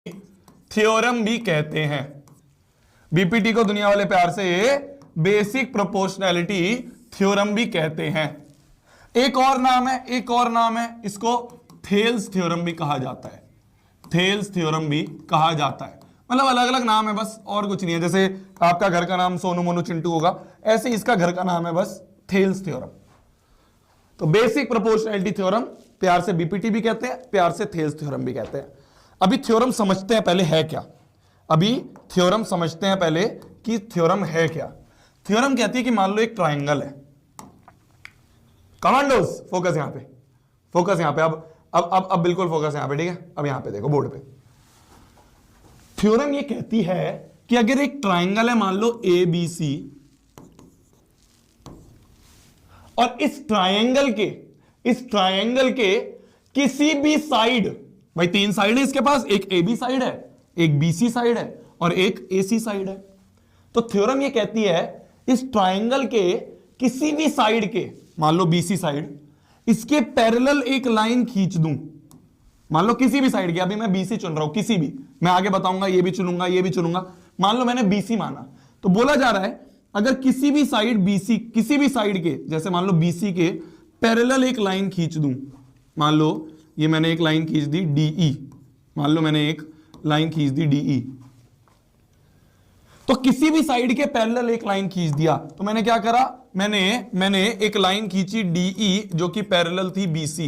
Theorem भी कहते हैं। बीपीटी को दुनिया वाले प्यार से बेसिक प्रोपोर्शनैलिटी थ्योरम भी कहते हैं। एक और नाम है, इसको थेल्स थ्योरम भी कहा जाता है। थेल्स थ्योरम भी कहा जाता है, मतलब अलग अलग नाम है बस, और कुछ नहीं है। जैसे आपका घर का नाम सोनू मोनू चिंटू होगा, ऐसे इसका घर का नाम है बस थेल्स थ्योरम। तो बेसिक प्रोपोर्शनैलिटी थ्योरम प्यार से बीपीटी भी कहते हैं, प्यार से थेल्स थ्योरम भी कहते हैं। अभी थ्योरम समझते हैं पहले है क्या। अभी थ्योरम समझते हैं पहले कि थ्योरम है क्या। थ्योरम कहती है कि मान लो एक ट्राइंगल है। कमांडोज फोकस यहां पे, फोकस यहां पे। अब बिल्कुल फोकस यहां पे, ठीक है। अब यहां पे देखो बोर्ड पे। थ्योरम ये कहती है कि अगर एक ट्राइंगल है, मान लो ए बी सी, और इस ट्राइंगल के किसी भी साइड, भाई तीन साइड है इसके पास, एक ए बी साइड है, एक बी सी साइड है और एक ए सी साइड है। तो थ्योरम ये कहती है इस ट्राइंगल के किसी भी साइड के, मान लो बी सी साइड, इसके पैरेलल एक लाइन खींच दूं। मान लो किसी भी साइड के, अभी मैं बी सी चुन रहा हूं, किसी भी, मैं आगे बताऊंगा ये भी चुनूंगा ये भी चुनूंगा। मान लो मैंने बी सी माना, तो बोला जा रहा है अगर किसी भी साइड बीसी, किसी भी साइड के, जैसे मान लो बीसी के पैरेलल एक लाइन खींच दूं, मान लो ये मैंने एक लाइन खींच दी डीई, मान लो मैंने एक लाइन खींच दी डीई, तो किसी भी साइड के पैरेलल एक लाइन खींच दिया, तो मैंने क्या करा, मैंने एक लाइन खींची डीई जो कि पैरेलल थी बीसी।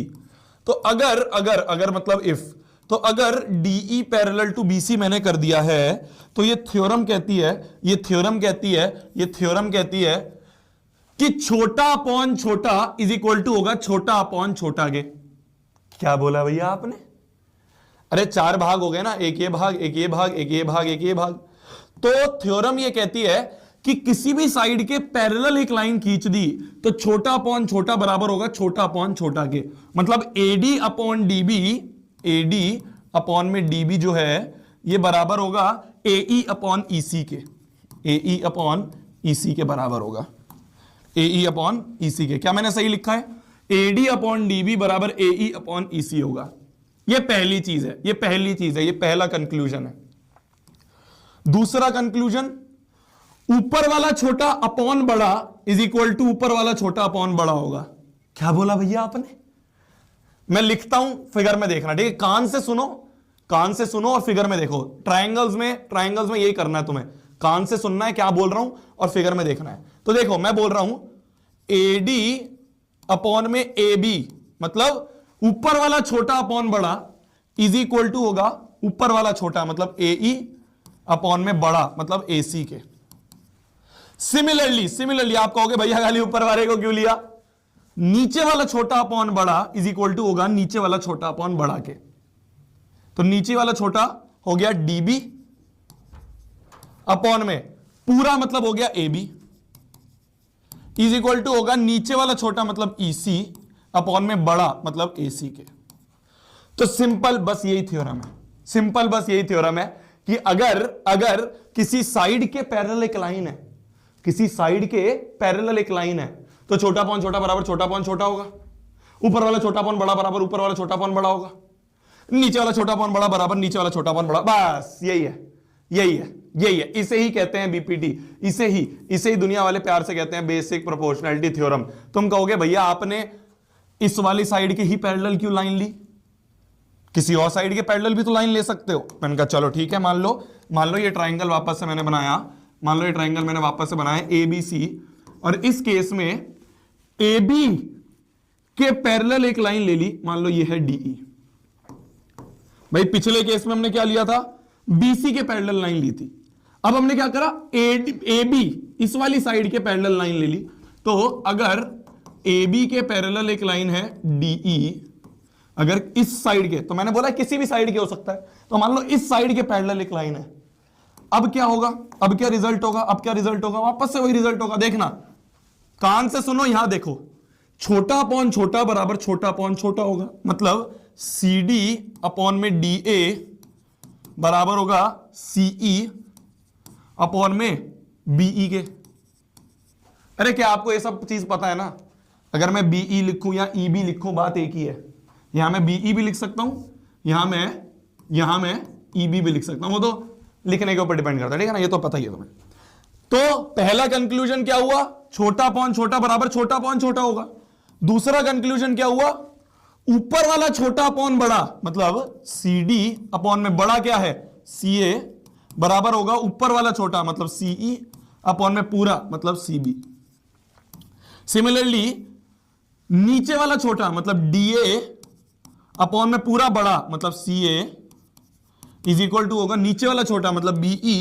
तो अगर मतलब इफ, तो अगर डीई पैरेलल टू बीसी मैंने कर दिया है, तो ये थ्योरम कहती है कि छोटा अपॉन छोटा इज इक्वल टू होगा छोटा अपॉन छोटा के। क्या बोला भैया आपने? अरे चार भाग हो गए ना, एक ये भाग, एक ये भाग, एक ये भाग, एक ये भाग। तो थ्योरम ये कहती है कि किसी भी साइड के पैरेलल एक लाइन खींच दी तो छोटा अपॉन छोटा बराबर होगा छोटा अपॉन छोटा के। मतलब a d upon d b, a d upon में डीबी जो है ये बराबर होगा एई अपॉन ईसी के, एई अपॉन ईसी के बराबर होगा, एई अपॉन ईसी के। क्या मैंने सही लिखा है? एडी अपॉन डीबी बराबर एई अपॉन ईसी होगा। ये पहली चीज है, ये पहला कंक्लूजन है। दूसरा कंक्लूजन, ऊपर वाला छोटा अपॉन बड़ा इज इक्वल टू ऊपर वाला छोटा अपॉन बड़ा होगा। क्या बोला भैया आपने? मैं लिखता हूं, फिगर में देखना, ठीक है। कान से सुनो और फिगर में देखो। ट्रायंगल्स में यही करना है तुम्हें, कान से सुनना है क्या बोल रहा हूं और फिगर में देखना है। तो देखो मैं बोल रहा हूं एडी अपॉन में ए बी, मतलब ऊपर वाला छोटा अपॉन बड़ा इज इक्वल टू होगा ऊपर वाला छोटा मतलब ए ई अपॉन में बड़ा मतलब ए सी के। सिमिलरली आप कहोगे भैया खाली ऊपर वाले को क्यों लिया? नीचे वाला छोटा अपॉन बड़ा इज इक्वल टू होगा नीचे वाला छोटा अपॉन बड़ा के। तो नीचे वाला छोटा हो गया डीबी अपॉन में पूरा मतलब हो गया a b is equal to होगा नीचे वाला छोटा मतलब ईसी अपॉन में बड़ा मतलब एसी के। तो सिंपल बस यही थ्योरम है कि अगर किसी साइड के पैरेलल एक लाइन है, तो छोटा अपॉन छोटा बराबर छोटा अपॉन छोटा होगा, ऊपर वाला छोटा अपॉन बड़ा बराबर ऊपर वाला छोटा अपॉन बड़ा होगा, नीचे वाला छोटा अपॉन बड़ा बराबर नीचे वाला छोटा अपॉन बड़ा। बस यही है। इसे ही कहते हैं बीपीटी, इसे ही दुनिया वाले प्यार से कहते हैं बेसिक प्रोपोर्शनैलिटी थ्योरम। तुम कहोगे भैया आपने इस वाली साइड के ही पैरेलल क्यों लाइन ली, किसी और साइड के पैरेलल भी तो लाइन ले सकते हो। मैंने कहा चलो ठीक है, मान लो ये ट्राइंगल वापस से मैंने बनाया, ए बी सी, और इस केस में ए बी के पैरेलल एक लाइन ले ली, मान लो ये है डीई। भाई पिछले केस में हमने क्या लिया था? बीसी के पैरेलल लाइन ली थी। अब हमने क्या करा? ए बी इस वाली साइड के पैरेलल लाइन ले ली। तो अगर ए बी के पैरेलल एक लाइन है डीई, अगर इस साइड के, तो मैंने बोला किसी भी साइड के हो सकता है, तो मान लो इस साइड के पैरेलल एक लाइन है। अब क्या होगा? अब क्या रिजल्ट होगा? वापस से वही रिजल्ट होगा। देखना, कान से सुनो, यहां देखो, छोटा अपॉन छोटा बराबर छोटा अपॉन छोटा होगा, मतलब सी डी अपॉन में डी ए बराबर होगा सीई अपॉन में बीई के। अरे क्या आपको ये सब चीज पता है ना? अगर मैं बीई लिखूं या ई बी लिखूं, बात एक ही है। यहां मैं बीई भी लिख सकता हूं, यहां मैं ईबी भी लिख सकता हूं, वो तो लिखने के ऊपर डिपेंड करता है, ठीक है ना, ये तो पता ही है तुम्हें। तो पहला कंक्लूजन क्या हुआ, छोटा अपॉन छोटा बराबर छोटा अपॉन छोटा होगा। दूसरा कंक्लूजन क्या हुआ, ऊपर वाला छोटा अपॉन बड़ा, मतलब सी डी अपॉन में बड़ा क्या है सी ए, बराबर होगा ऊपर वाला छोटा मतलब सीई अपॉन में पूरा मतलब सी बी। सिमिलरली नीचे वाला छोटा मतलब डी ए अपॉन में पूरा बड़ा मतलब सी ए इज इक्वल टू होगा नीचे वाला छोटा मतलब बीई